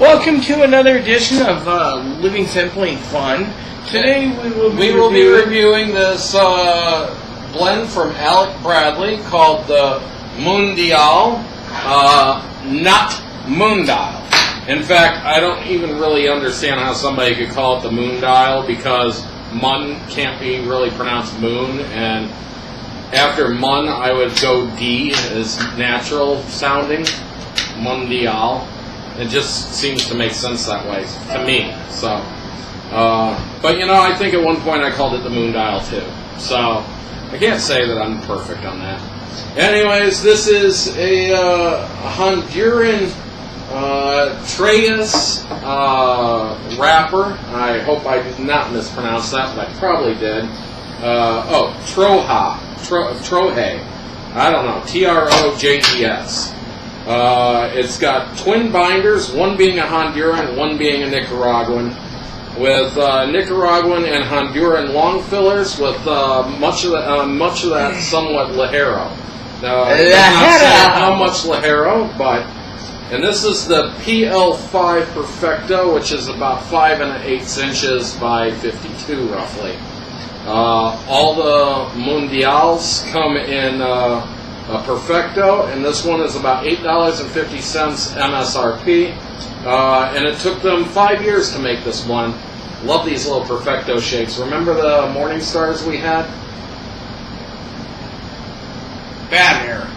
Welcome to another edition of Living Simply and Fun. Today we will be reviewing this blend from Alec Bradley called the Mundial, not Mundial. In fact, I don't even really understand how somebody could call it the Mundial, because mun can't be really pronounced moon, and after mun I would go D as natural sounding, Mundial. It just seems to make sense that way to me. So, but you know, I think at one point I called it the Mundial too. So I can't say that I'm perfect on that. Anyways, this is a Honduran Treyas wrapper. I hope I did not mispronounce that, but I probably did. Troje. I don't know. Trojes. It's got twin binders, one being a Honduran, one being a Nicaraguan, with Nicaraguan and Honduran long fillers, with much of that somewhat Ligero. It does not say how much Ligero, but, and this is the PL5 Perfecto, which is about 5 1/8 inches by 52 roughly. All the Mundials come in a Perfecto, and this one is about $8.50 MSRP, and it took them 5 years to make this one. Love these little Perfecto shakes. Remember the Morning Stars we had? bad air.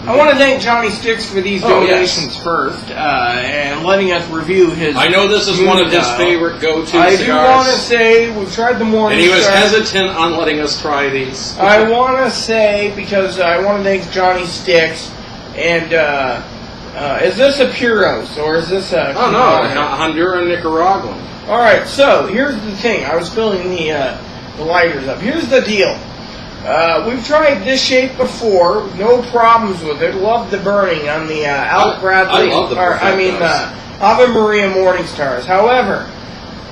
I want to thank Johnny Stix for these donations first, and letting us review his. I know this is one of his favorite go-to cigars. I do want to say we've tried the Morning Stars. And he was Stars. hesitant on letting us try these. I want to say, because I want to thank Johnny Stix, and is this a Puros, or is this a... Oh, no, Honduran Nicaraguan. Alright, so here's the thing. I was filling the lighters up. Here's the deal. We've tried this shape before, no problems with it. Love the burning on the Alec Bradley, Ave Maria Morning Stars. However,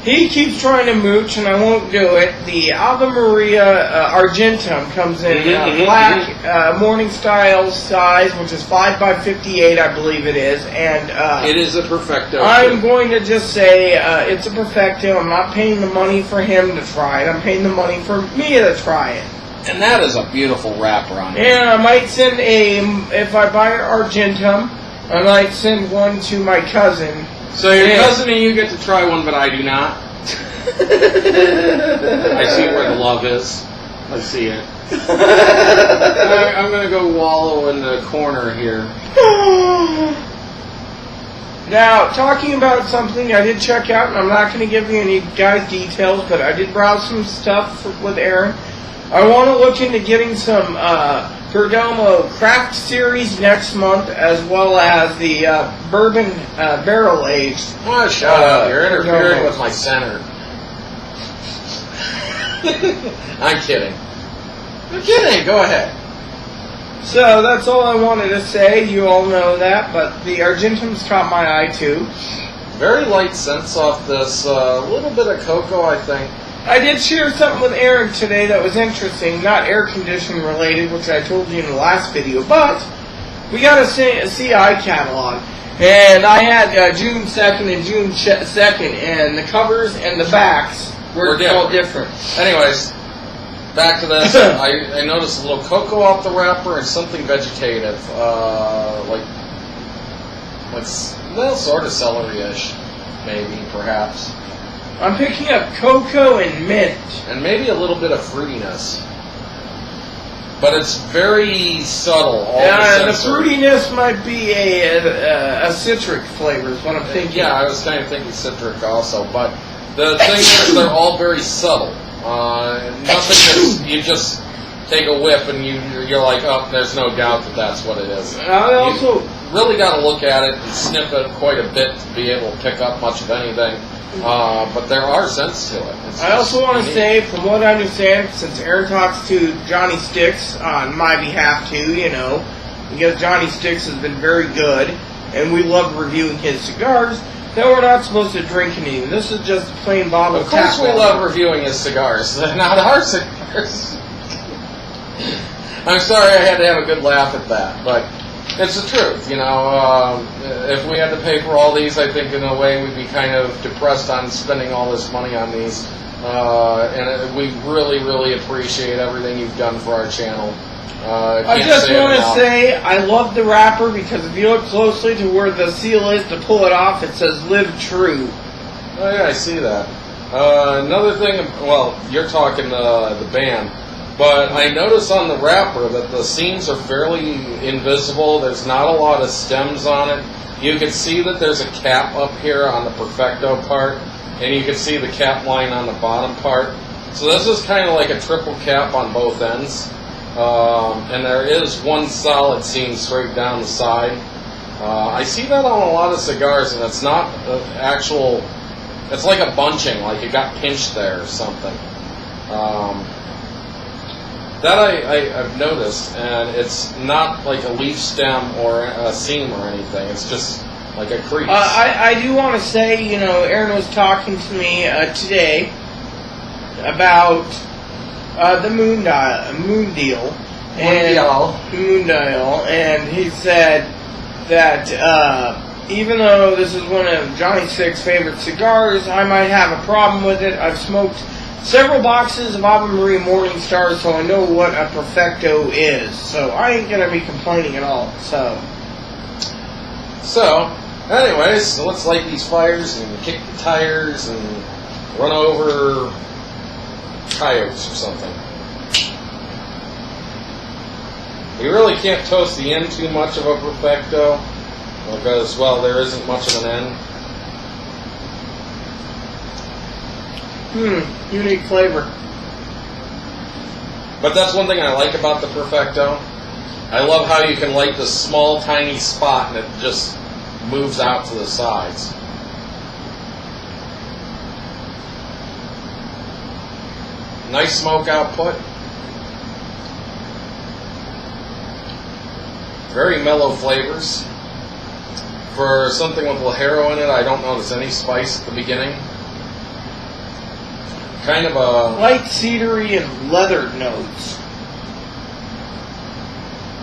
he keeps trying to mooch, and I won't do it. The Ave Maria Argentum comes in black Morning Style size, which is 5 by 58, I believe it is, and it is a Perfecto. I'm going to just say it's a Perfecto. I'm not paying the money for him to try it. I'm paying the money for me to try it. And that is a beautiful wrapper on it. And I might send if I buy an Argentum, I might send one to my cousin. So your cousin and you get to try one, but I do not? I see where the love is. I see it. I'm going to go wallow in the corner here. Now, talking about something I did check out, and I'm not going to give you any guys details, but I did browse some stuff with Aaron. I want to look into getting some Perdomo Craft Series next month, as well as the Bourbon Barrel Aged. Oh, shut up. You're interfering with my center. I'm kidding. I'm kidding. Go ahead. So, that's all I wanted to say. You all know that, but the Argentum's caught my eye, too. Very light scents off this. A little bit of cocoa, I think. I did share something with Aaron today that was interesting, not air conditioning related, which I told you in the last video, but we got a CI catalog, and I had June 2nd and June 2nd, and the covers and the backs were all different. Anyways, back to this. I noticed a little cocoa off the wrapper and something vegetative, sort of celery-ish, maybe, perhaps. I'm picking up cocoa and mint. And maybe a little bit of fruitiness. But it's very subtle. The fruitiness might be a citric flavor is what I'm thinking. Yeah, I was kind of thinking citric also. But the thing is, they're all very subtle. Nothing is, you just take a whiff and you're like, oh, there's no doubt that that's what it is. You really got to look at it and sniff it quite a bit to be able to pick up much of anything. But there are scents to it. I also want to say, from what I understand, since Aaron talks to Johnny Stix on my behalf too, because Johnny Stix has been very good, and we love reviewing his cigars, that we're not supposed to drink anything. This is just a plain bottle of tap water. Of course we love reviewing his cigars. They're not our cigars. I'm sorry I had to have a good laugh at that, but It's the truth, you know. If we had to pay for all these, I think in a way we'd be kind of depressed on spending all this money on these. And we really, really appreciate everything you've done for our channel. I just want to say I love the wrapper because if you look closely to where the seal is to pull it off, it says "Live True." Oh yeah, I see that. Another thing, well, you're talking the band, but I noticed on the wrapper that the seams are fairly invisible. There's not a lot of stems on it. You can see that there's a cap up here on the Perfecto part, and you can see the cap line on the bottom part. So this is kind of like a triple cap on both ends. And there is one solid seam straight down the side. I see that on a lot of cigars, and it's not actual. It's like a bunching, like it got pinched there or something. That I've noticed, and it's not like a leaf stem or a seam or anything. It's just like a crease. I do want to say, you know, Aaron was talking to me today about the Mundial, and he said that even though this is one of Johnny Stix' favorite cigars, I might have a problem with it. I've smoked several boxes of Ave Maria Morning Star, so I know what a Perfecto is. So I ain't gonna be complaining at all. So, anyways, so let's light these fires and kick the tires and run over coyotes or something. You really can't toast the end too much of a Perfecto because, well, there isn't much of an end. Unique flavor. But that's one thing I like about the Perfecto. I love how you can light this small, tiny spot and it just moves out to the sides. Nice smoke output. Very mellow flavors. For something with Ligero in it, I don't notice any spice at the beginning. Kind of a light cedary and leather notes.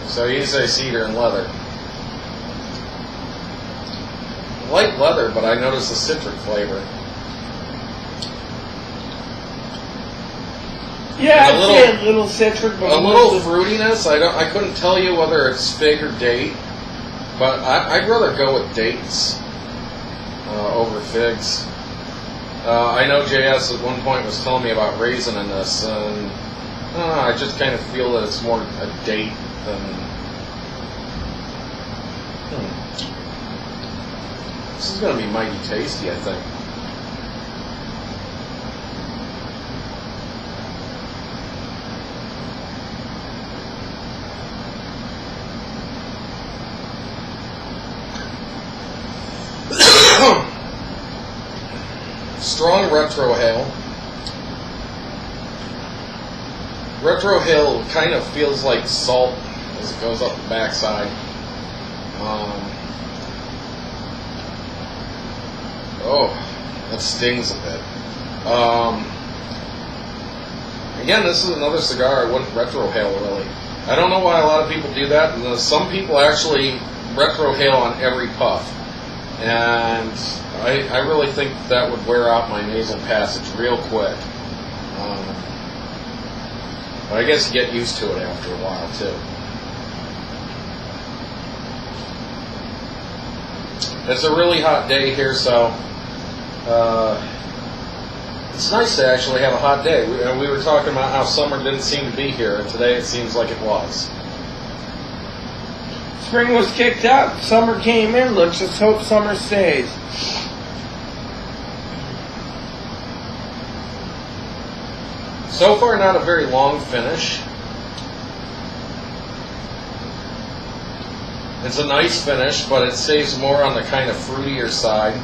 So you say cedar and leather. Light leather, but I notice a citric flavor. Yeah, I'd say a little citric, but a little fruitiness. I couldn't tell you whether it's fig or date, but I'd rather go with dates over figs. I know JS at one point was telling me about raisin in this, and I just kind of feel that it's more a date than. This is going to be mighty tasty, I think. Strong retrohale. Retrohale kind of feels like salt as it goes up the backside. Oh, that stings a bit. Again, this is another cigar I wouldn't retrohale really. I don't know why a lot of people do that. And some people actually retrohale on every puff. And I really think that would wear out my nasal passage real quick. But I guess you get used to it after a while, too. It's a really hot day here, so it's nice to actually have a hot day. We were talking about how summer didn't seem to be here, and today it seems like it was. Spring was kicked out, summer came in, let's just hope summer stays. So far, not a very long finish. It's a nice finish, but it stays more on the kind of fruitier side.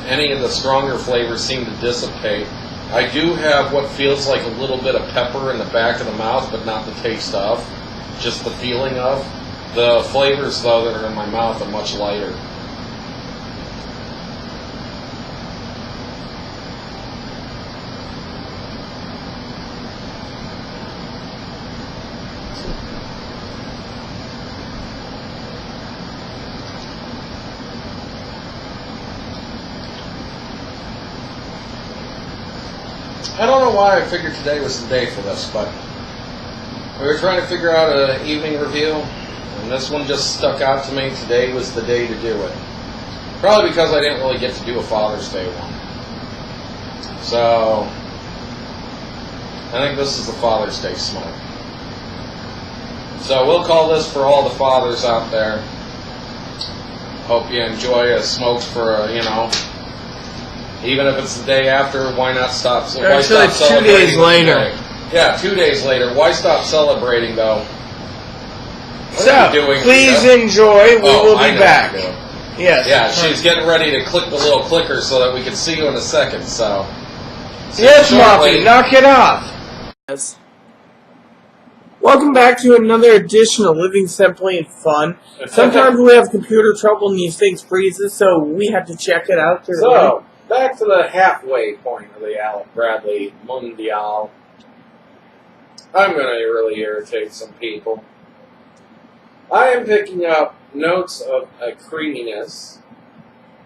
Any of the stronger flavors seem to dissipate. I do have what feels like a little bit of pepper in the back of the mouth, but not the taste of, just the feeling of. The flavors, though, that are in my mouth are much lighter. I don't know why I figured today was the day for this, but we were trying to figure out an evening review, and this one just stuck out to me. Today was the day to do it. Probably because I didn't really get to do a Father's Day one. So, I think this is the Father's Day smoke. So we'll call this for all the fathers out there. Hope you enjoy a smoke for, even if it's the day after, why not stop? Why Actually, stop it's 2 days celebrating later. today? Yeah, 2 days later. Why stop celebrating, though? What So, are you doing, please Rita? enjoy. We will I be know back. what you're doing. Yes. Yeah, she's getting ready to click the little clicker so that we can see you in a second. So, Yes, shortly. Muffy, knock it off. Yes. Welcome back to another edition of Living Simply and Fun. Sometimes we have computer trouble and these things freezes, so we have to check it out. So, back to the halfway point of the Alec Bradley Mundial. I'm going to really irritate some people. I am picking up notes of a creaminess,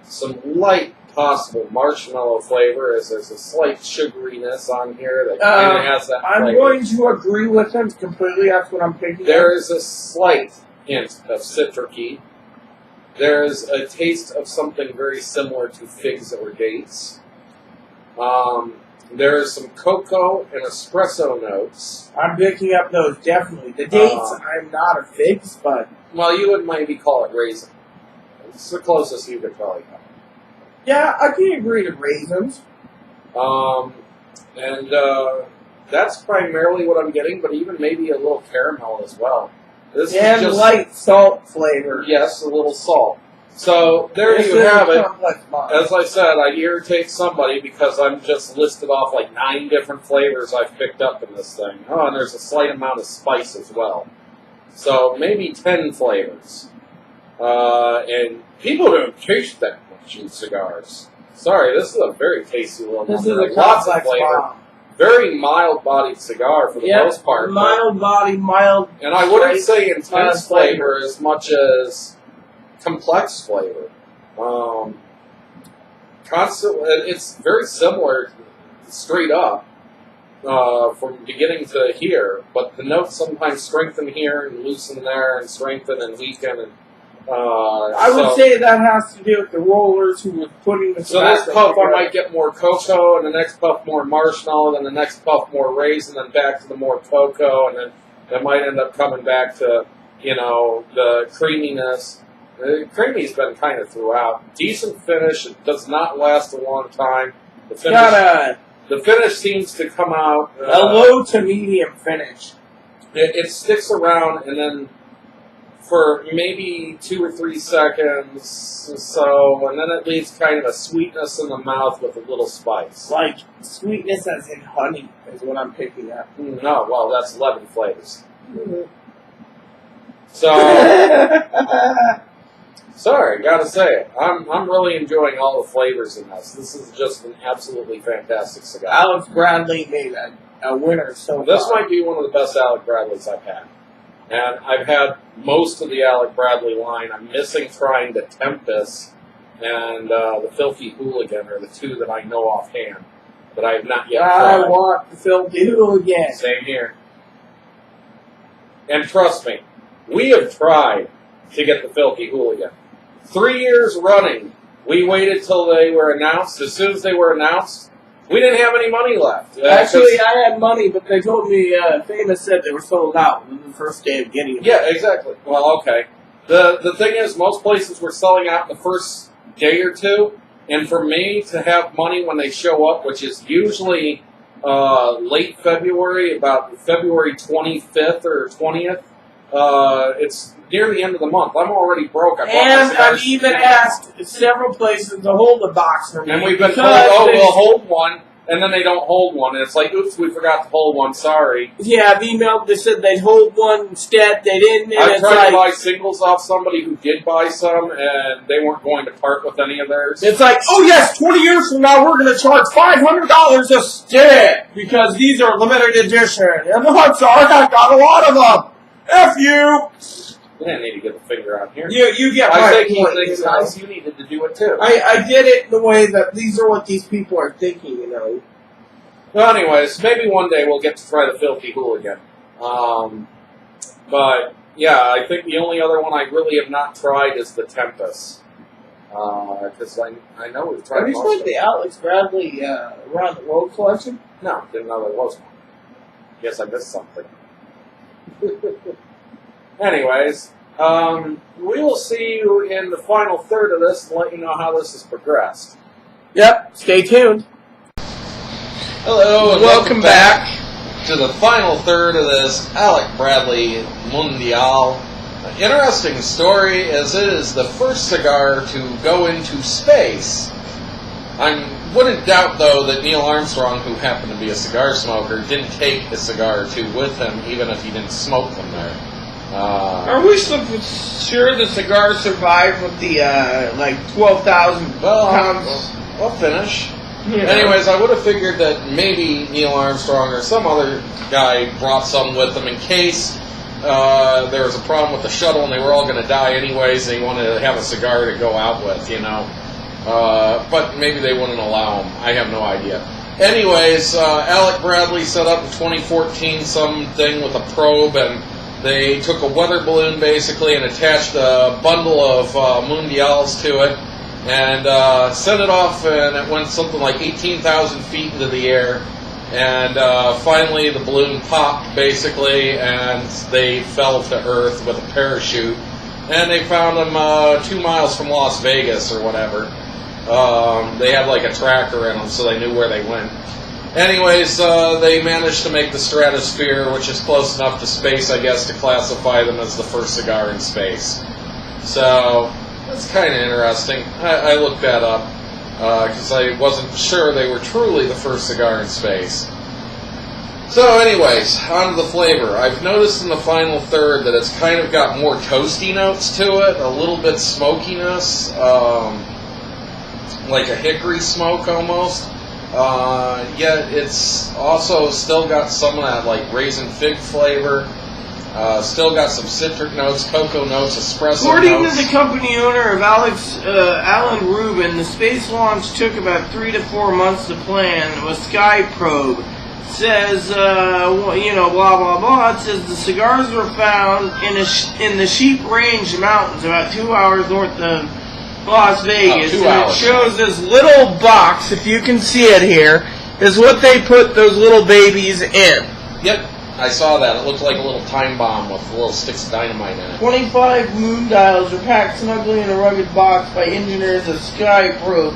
some light possible marshmallow flavor, as there's a slight sugariness on here that kind of has that I'm flavor. going to agree with him completely. That's what I'm picking There up. is a slight hint of citricy. There is a taste of something very similar to figs or dates. There is some cocoa and espresso notes. I'm picking up those, definitely. The dates, I'm not a figs, but... Well, you would maybe call it raisin. It's the closest you could probably come. Yeah, I can agree to raisins. That's primarily what I'm getting, but even maybe a little caramel as well. This And is just light salt flavor. Yes, a little salt. So there This you is have a it. complex bond. As I said, I irritate somebody because I'm just listed off like 9 different flavors I've picked up in this thing. Oh, and there's a slight amount of spice as well. So maybe 10 flavors. And people don't taste that much in cigars. Sorry, this is a very tasty little This is number. a Lots of complex flavor. bond. Very mild-bodied cigar for the most part. but- Mild body, mild... and I wouldn't say mild intense flavor as much as complex flavor. It's very similar, straight up, from beginning to here, but the notes sometimes strengthen here and loosen there and strengthen and weaken. And, I would say that has to do with the rollers who were putting the so this tobacco puff I together. might get more cocoa, and the next puff more marshmallow, then the next puff more raisin, then back to the more cocoa, and then it might end up coming back to, the creaminess. The creamy's been kind of throughout. Decent finish. It does not last a long time. The finish seems to come out... a low to medium finish. It sticks around, and then for maybe 2 or 3 seconds or so, and then it leaves kind of a sweetness in the mouth with a little spice. Like, sweetness as in honey is what I'm picking up. No, well, that's 11 flavors. So, sorry, gotta say it. I'm really enjoying all the flavors in this. This is just an absolutely fantastic cigar. Alex Bradley made a winner so This far. might be one of the best Alec Bradleys I've had. And I've had most of the Alec Bradley line. I'm missing trying the Tempest and the Filthy Hooligan are the 2 that I know offhand, but I have not yet I tried. want the Filthy Hooligan. Same here. And trust me, we have tried to get the Filthy Hooligan. 3 years running, we waited till they were announced. As soon as they were announced, we didn't have any money left. Actually, I had money, but they told me Famous said they were sold out on the first day of getting them. Yeah, exactly. Well, okay. The thing is, most places were selling out in the first day or 2, and for me to have money when they show up, which is usually late February, about February 25th or 20th, it's near the end of the month. I'm already broke. I bought my And cigars I've even asked several places to hold the box for me. And we've been told, because they- we'll hold one, and then they don't hold one. And it's like, oops, we forgot to hold one, sorry. Yeah, I've emailed, they said they'd hold one instead, they didn't, and I it's tried like... to buy singles off somebody who did buy some, and they weren't going to part with any of theirs. It's like, oh yes, 20 years from now we're going to charge $500 a stick because these are limited edition. And I'm sorry, I got a lot of them. F you. You didn't need to get the finger out here. You get I my think point. things You know? nice. You needed to do it too. I did it in the way that these are what these people are thinking, you know. Well, anyways, maybe one day we'll get to try the Filthy Hooligan. But, yeah, I think the only other one I really have not tried is the Tempest. Because I know we've tried Have you most tried of the them. Alex Bradley Around the World collection? No, didn't know there was one. Guess I missed something. Anyways, we will see you in the final third of this and let you know how this has progressed. Yep, stay tuned. Hello, and welcome back to the final third of this Alec Bradley Mundial. An interesting story, as it is the first cigar to go into space. I wouldn't doubt, though, that Neil Armstrong, who happened to be a cigar smoker, didn't take a cigar or two with him, even if he didn't smoke them there. Are we sure the cigar survived with the, 12,000 pounds? We'll finish. You know. Anyways, I would have figured that maybe Neil Armstrong or some other guy brought some with them in case there was a problem with the shuttle and they were all going to die anyways, and he wanted to have a cigar to go out with, you know. But maybe they wouldn't allow him. I have no idea. Anyways, Alec Bradley set up in 2014 something with a probe, and they took a weather balloon basically and attached a bundle of Mundials to it and sent it off, and it went something like 18,000 feet into the air. And finally the balloon popped basically, and they fell to Earth with a parachute. And they found them 2 miles from Las Vegas or whatever. They had like a tracker in them, so they knew where they went. Anyways, they managed to make the stratosphere, which is close enough to space, I guess, to classify them as the first cigar in space. So, that's kind of interesting. I looked that up, because I wasn't sure they were truly the first cigar in space. So anyways, on to the flavor. I've noticed in the final third that it's kind of got more toasty notes to it, a little bit smokiness, like a hickory smoke almost. Yet it's also still got some of that like raisin fig flavor. Still got some citric notes, cocoa notes, espresso According notes. to the company owner of Alan Rubin, the space launch took about 3 to 4 months to plan with Sky Probe. Says, blah, blah, blah. It says the cigars were found in the Sheep Range Mountains, about 2 hours north of Las Vegas. 2 and hours. It shows this little box, if you can see it here, is what they put those little babies in. Yep, I saw that. It looked like a little time bomb with little sticks of dynamite in it. 25 moon dials are packed snugly in a rugged box by engineers of Sky Probe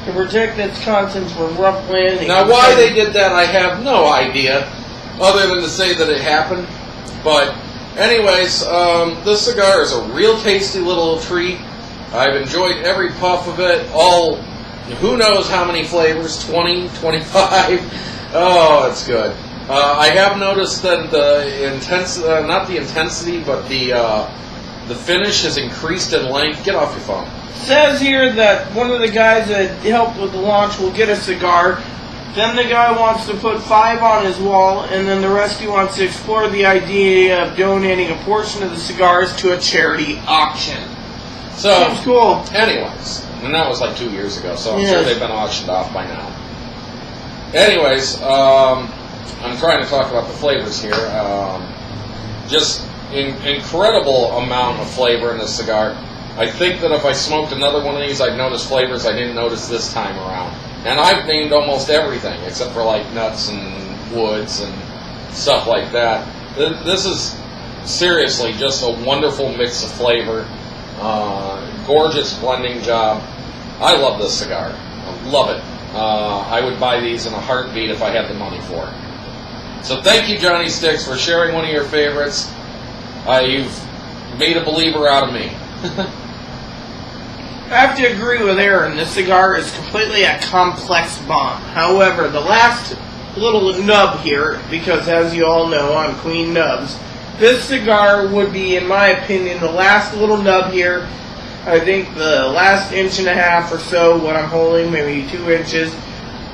to protect its contents from rough landing. Now, why they did that, I have no idea, other than to say that it happened. But, anyways, this cigar is a real tasty little treat. I've enjoyed every puff of it. All, who knows how many flavors, 20, 25. Oh, it's good. I have noticed that the not the intensity, but the finish has increased in length. Get off your phone. Says here that one of the guys that helped with the launch will get a cigar. Then the guy wants to put 5 on his wall, and then the rest he wants to explore the idea of donating a portion of the cigars to a charity auction. So, Seems cool. anyways, and that was like 2 years ago, so I'm Yes. sure they've been auctioned off by now. Anyways, I'm trying to talk about the flavors here. Just incredible amount of flavor in this cigar. I think that if I smoked another one of these, I'd notice flavors I didn't notice this time around. And I've named almost everything, except for like nuts and woods and stuff like that. This is seriously just a wonderful mix of flavor. Gorgeous blending job. I love this cigar. I love it. I would buy these in a heartbeat if I had the money for it. So thank you, Johnny Stix, for sharing one of your favorites. You've made a believer out of me. I have to agree with Aaron. This cigar is completely a complex bomb. However, the last little nub here, because as you all know, I'm Queen Nubs, this cigar would be, in my opinion, the last little nub here. I think the last 1.5 inches or so, what I'm holding, maybe 2 inches,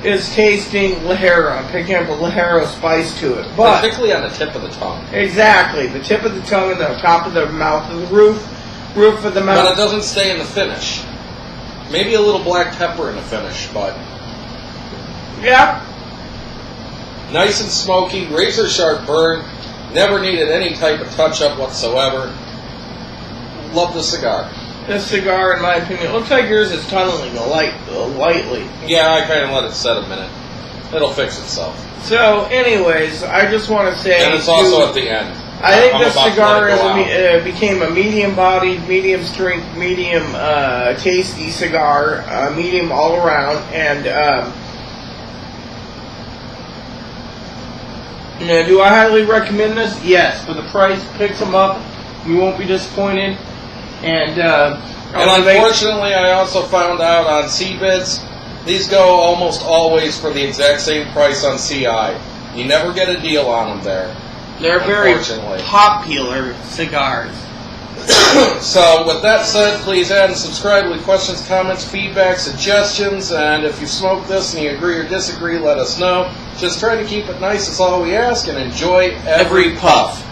is tasting Ligero. I'm picking up a Ligero spice to it. But particularly on the tip of the tongue. exactly, the tip of the tongue and the top of the mouth and the roof of the mouth. But it doesn't stay in the finish. Maybe a little black pepper in the finish, but Yeah. Nice and smoky, razor sharp burn. Never needed any type of touch-up whatsoever. Love the cigar. This cigar, in my opinion, looks like yours is tunneling lightly. Yeah, I kind of let it set a minute. It'll fix itself. So, anyways, I just want to say... And it's also at the end. I think I'm this about to cigar let it go became a medium-bodied, medium-strength, medium-tasty cigar, medium all around, and now, do I highly recommend this? Yes. For the price, pick them up. You won't be disappointed. And unfortunately, I also found out on CBids, these go almost always for the exact same price on CI. You never get a deal on them there. They're very popular cigars. So, with that said, please add and subscribe with questions, comments, feedback, suggestions, and if you smoke this and you agree or disagree, let us know. Just try to keep it nice, that's all we ask, and enjoy every puff.